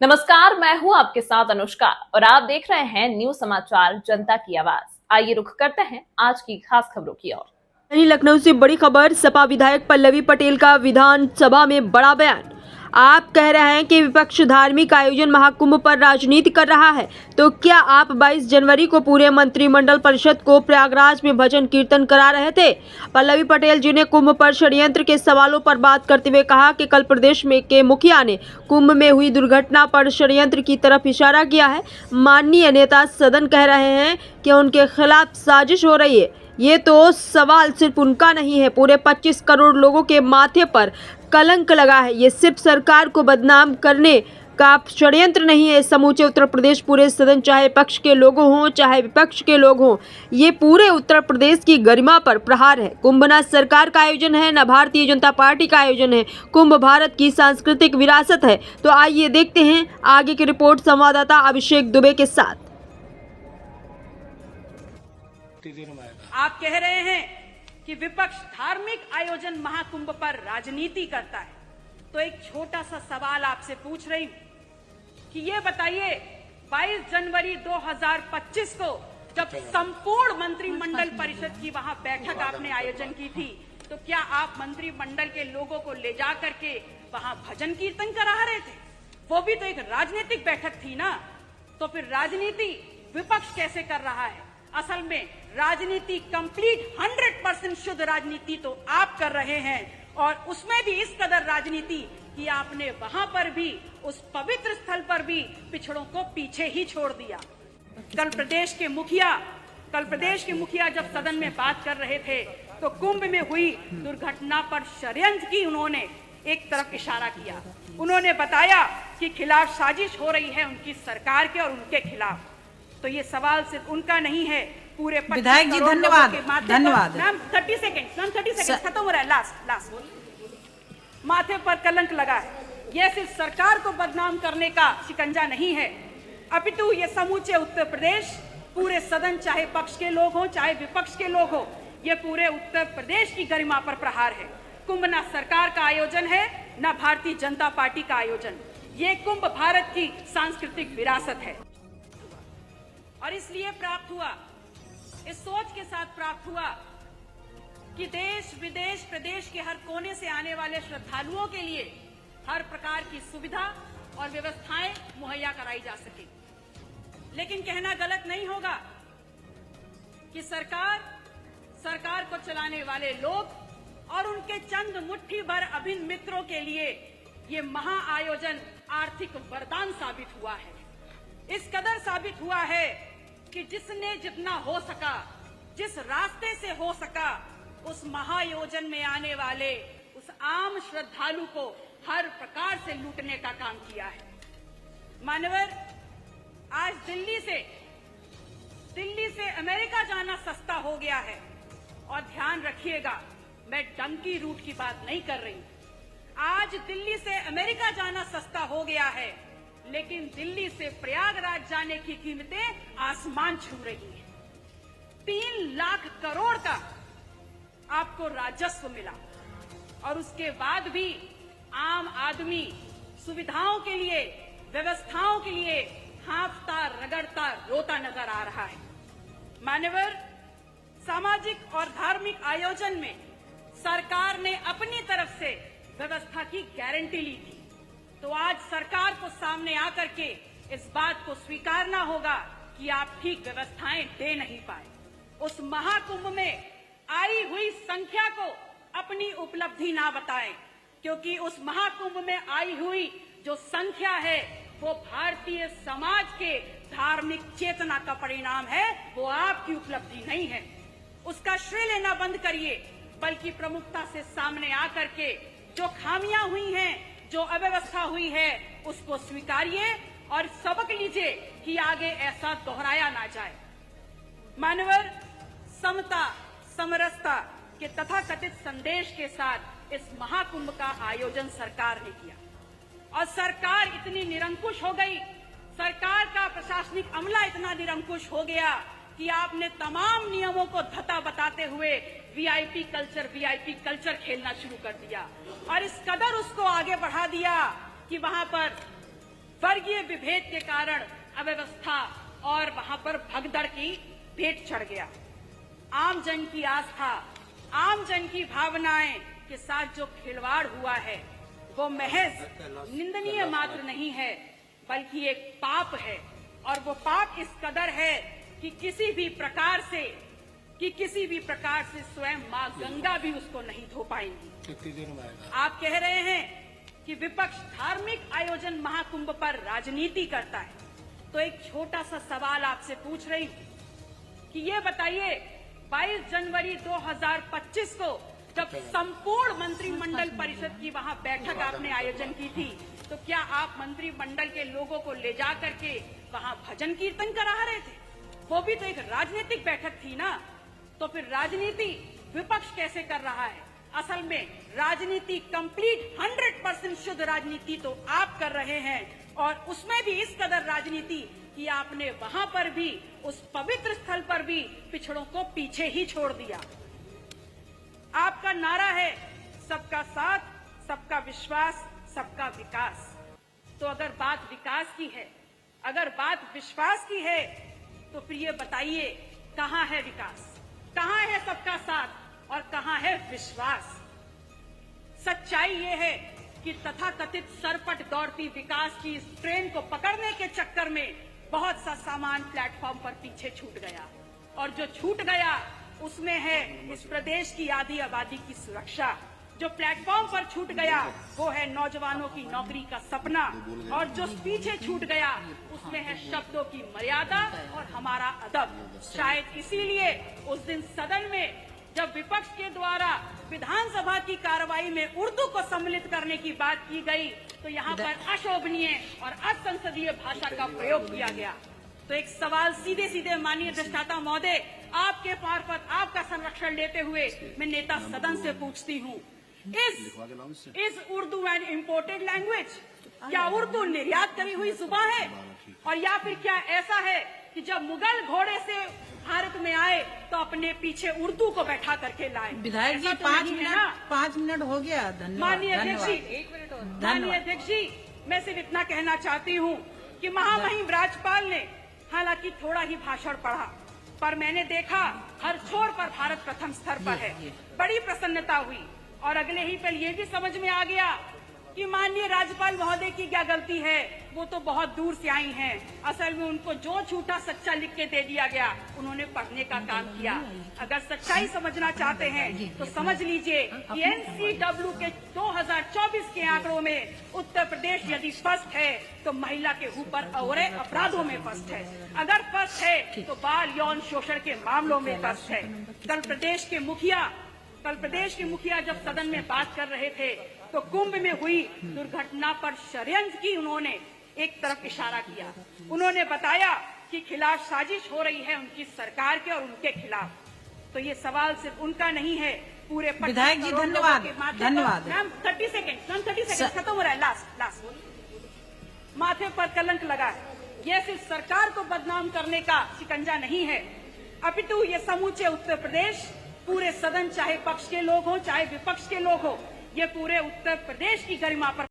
नमस्कार, मैं हूं आपके साथ अनुष्का और आप देख रहे हैं न्यूज समाचार जनता की आवाज। आइए रुख करते हैं आज की खास खबरों की ओर। लखनऊ से बड़ी खबर, सपा विधायक पल्लवी पटेल का विधानसभा में बड़ा बयान। आप कह रहे हैं कि विपक्ष धार्मिक आयोजन महाकुंभ पर राजनीति कर रहा है, तो क्या आप 22 जनवरी को पूरे मंत्रिमंडल परिषद को प्रयागराज में भजन कीर्तन करा रहे थे? पल्लवी पटेल जी ने कुंभ पर षड्यंत्र के सवालों पर बात करते हुए कहा कि कल प्रदेश में के मुखिया ने कुंभ में हुई दुर्घटना पर षड्यंत्र की तरफ इशारा किया है। माननीय नेता सदन कह रहे हैं कि उनके खिलाफ साजिश हो रही है। ये तो सवाल सिर्फ उनका नहीं है, पूरे 25 करोड़ लोगों के माथे पर कलंक लगा है। ये सिर्फ सरकार को बदनाम करने का षड्यंत्र नहीं है। समूचे उत्तर प्रदेश, पूरे सदन, चाहे पक्ष के लोग हों चाहे विपक्ष के लोग हों, ये पूरे उत्तर प्रदेश की गरिमा पर प्रहार है। कुंभ न सरकार का आयोजन है, न भारतीय जनता पार्टी का आयोजन है। कुंभ भारत की सांस्कृतिक विरासत है। तो आइए देखते हैं आगे की रिपोर्ट संवाददाता अभिषेक दुबे के साथ। आप कह रहे हैं कि विपक्ष धार्मिक आयोजन महाकुंभ पर राजनीति करता है, तो एक छोटा सा सवाल आपसे पूछ रही हूं कि ये बताइए 22 जनवरी 2025 को जब संपूर्ण मंत्रिमंडल परिषद की वहां बैठक आपने आयोजन की थी, तो क्या आप मंत्रिमंडल के लोगों को ले जा करके वहां भजन कीर्तन करा रहे थे? वो भी तो एक राजनीतिक बैठक थी ना। तो फिर राजनीति विपक्ष कैसे कर रहा है? असल में राजनीति कंप्लीट 100% शुद्ध राजनीति तो आप कर रहे हैं, और उसमें भी इस कदर राजनीति कि आपने वहां पर भी, उस पवित्र स्थल पर भी पिछड़ों को पीछे ही छोड़ दिया। कल प्रदेश के मुखिया जब सदन में बात कर रहे थे, तो कुंभ में हुई दुर्घटना पर षड्यंत्र की उन्होंने एक तरफ इशारा किया। उन्होंने बताया कि खिलाफ साजिश हो रही है उनकी सरकार के और उनके खिलाफ। तो ये सवाल सिर्फ उनका नहीं है, पूरे विधायक जी धन्यवाद। मैम 30 सेकंड खत्म हो रहा है। लास्ट माथे पर कलंक लगा है। यह सिर्फ सरकार को बदनाम करने का शिकंजा नहीं है, अपितु ये समूचे उत्तर प्रदेश, पूरे सदन, चाहे पक्ष के लोग हों चाहे विपक्ष के लोग हों, ये पूरे उत्तर प्रदेश की गरिमा पर प्रहार है। कुंभ न सरकार का आयोजन है, न भारतीय जनता पार्टी का आयोजन। ये कुंभ भारत की सांस्कृतिक विरासत है, और इसलिए प्राप्त हुआ, इस सोच के साथ प्राप्त हुआ कि देश विदेश प्रदेश के हर कोने से आने वाले श्रद्धालुओं के लिए हर प्रकार की सुविधा और व्यवस्थाएं मुहैया कराई जा सके। लेकिन कहना गलत नहीं होगा कि सरकार को चलाने वाले लोग और उनके चंद मुट्ठी भर अभिन्न मित्रों के लिए ये महाआयोजन आर्थिक वरदान साबित हुआ है। इस कदर साबित हुआ है कि जिसने जितना हो सका, जिस रास्ते से हो सका, उस महायोजन में आने वाले उस आम श्रद्धालु को हर प्रकार से लूटने का काम किया है। मान्यवर, आज दिल्ली से अमेरिका जाना सस्ता हो गया है। और ध्यान रखिएगा, मैं डंकी रूट की बात नहीं कर रही। आज दिल्ली से अमेरिका जाना सस्ता हो गया है, लेकिन दिल्ली से प्रयागराज जाने की कीमतें आसमान छू रही हैं। 3 लाख करोड़ का आपको राजस्व मिला, और उसके बाद भी आम आदमी सुविधाओं के लिए, व्यवस्थाओं के लिए हाँफता, रगड़ता, रोता नजर आ रहा है। मान्यवर, सामाजिक और धार्मिक आयोजन में सरकार ने अपनी तरफ से व्यवस्था की गारंटी ली थी, तो आज सरकार को सामने आकर के इस बात को स्वीकारना होगा कि आप ठीक व्यवस्थाएं दे नहीं पाए। उस महाकुंभ में आई हुई संख्या को अपनी उपलब्धि ना बताएं, क्योंकि उस महाकुंभ में आई हुई जो संख्या है वो भारतीय समाज के धार्मिक चेतना का परिणाम है, वो आपकी उपलब्धि नहीं है। उसका श्रेय लेना बंद करिए, बल्कि प्रमुखता से सामने आकर के जो खामियां हुई हैं, जो अव्यवस्था हुई है, उसको स्वीकारिए और सबक लीजिए कि आगे ऐसा दोहराया ना जाए। मानवर, समता, समरसता के तथाकथित संदेश के साथ इस महाकुंभ का आयोजन सरकार ने किया, और सरकार इतनी निरंकुश हो गई, सरकार का प्रशासनिक अमला इतना निरंकुश हो गया कि आपने तमाम नियमों को धता बताते हुए वीआईपी कल्चर खेलना शुरू कर दिया, और इस कदर उसको आगे बढ़ा दिया कि वहां पर वर्गीय विभेद के कारण अव्यवस्था और वहां पर भगदड़ की भेंट चढ़ गया। आम जन की आस्था, आम जन की भावनाएं के साथ जो खिलवाड़ हुआ है वो महज निंदनीय मात्र नहीं है, बल्कि एक पाप है। और वो पाप इस कदर है कि किसी भी प्रकार से स्वयं मां गंगा भी उसको नहीं धो पाएंगी। आप कह रहे हैं कि विपक्ष धार्मिक आयोजन महाकुंभ पर राजनीति करता है, तो एक छोटा सा सवाल आपसे पूछ रही हूं कि ये बताइए 22 जनवरी 2025 को जब संपूर्ण मंत्रिमंडल परिषद की वहां बैठक आपने आयोजन की थी, तो क्या आप मंत्रिमंडल के लोगों को ले जा करके वहां भजन कीर्तन करा रहे थे? वो भी तो एक राजनीतिक बैठक थी ना। तो फिर राजनीति विपक्ष कैसे कर रहा है? असल में राजनीति कंप्लीट 100% शुद्ध राजनीति तो आप कर रहे हैं, और उसमें भी इस कदर राजनीति कि आपने वहां पर भी, उस पवित्र स्थल पर भी पिछड़ों को पीछे ही छोड़ दिया। आपका नारा है सबका साथ, सबका विश्वास, सबका विकास। तो अगर बात विकास की है, अगर बात विश्वास की है, तो फिर ये बताइए कहां है विकास, कहां है सबका साथ और कहां है विश्वास? सच्चाई ये है कि तथाकथित सरपट दौड़ती विकास की इस ट्रेन को पकड़ने के चक्कर में बहुत सा सामान प्लेटफॉर्म पर पीछे छूट गया, और जो छूट गया उसमें है इस प्रदेश की आधी आबादी की सुरक्षा। जो प्लेटफॉर्म पर छूट गया वो है नौजवानों की नौकरी का सपना, और जो पीछे छूट गया उसमें है शब्दों की मर्यादा और हमारा अदब। शायद इसीलिए उस दिन सदन में जब विपक्ष के द्वारा विधानसभा की कार्रवाई में उर्दू को सम्मिलित करने की बात की गई, तो यहाँ पर अशोभनीय और असंसदीय भाषा का प्रयोग किया गया। तो एक सवाल सीधे सीधे माननीय अधिष्ठाता महोदय, आपके मार्फत आपका संरक्षण लेते हुए मैं नेता सदन से पूछती हूँ, is Urdu an imported language? क्या उर्दू निर्यात करी हुई जुबान है? और या फिर क्या ऐसा है कि जब मुगल घोड़े से भारत में आए तो अपने पीछे उर्दू को बैठा करके लाए? विधायक जी 5 मिनट हो गया। धन्यवाद। माननीय अध्यक्ष जी, एक मिनट और। माननीय अध्यक्ष जी, मैं सिर्फ इतना कहना चाहती हूँ कि महामहिम राज्यपाल ने हालांकि थोड़ा ही भाषण पढ़ा, पर मैंने देखा हर छोर पर भारत प्रथम स्तर पर है। बड़ी प्रसन्नता हुई, और अगले ही पल ये भी समझ में आ गया कि माननीय राज्यपाल महोदय की क्या गलती है। वो तो बहुत दूर से आई हैं। असल में उनको जो झूठा सच्चा लिख के दे दिया गया, उन्होंने पढ़ने का काम किया। अगर सच्चाई समझना चाहते हैं तो समझ लीजिए कि NCW के 2024 के आंकड़ों में उत्तर प्रदेश यदि फर्स्ट है तो महिला के ऊपर और अपराधों में फर्स्ट है। अगर फर्स्ट है तो बाल यौन शोषण के मामलों में फर्स्ट है। कल प्रदेश के मुखिया जब सदन में बात कर रहे थे तो कुंभ में हुई दुर्घटना पर षड्यंत्र की उन्होंने एक तरफ इशारा किया। उन्होंने बताया कि खिलाफ साजिश हो रही है उनकी सरकार के और उनके खिलाफ। तो ये सवाल सिर्फ उनका नहीं है, पूरे विधायक जी धन्यवाद। मैम 30 सेकेंड खत्म हो रहा है। लास्ट माथे पर कलंक लगा है। ये सिर्फ सरकार को बदनाम करने का शिकंजा नहीं है, अपितु ये समूचे उत्तर प्रदेश, पूरे सदन, चाहे पक्ष के लोग हो चाहे विपक्ष के लोग हो, ये पूरे उत्तर प्रदेश की गरिमा पर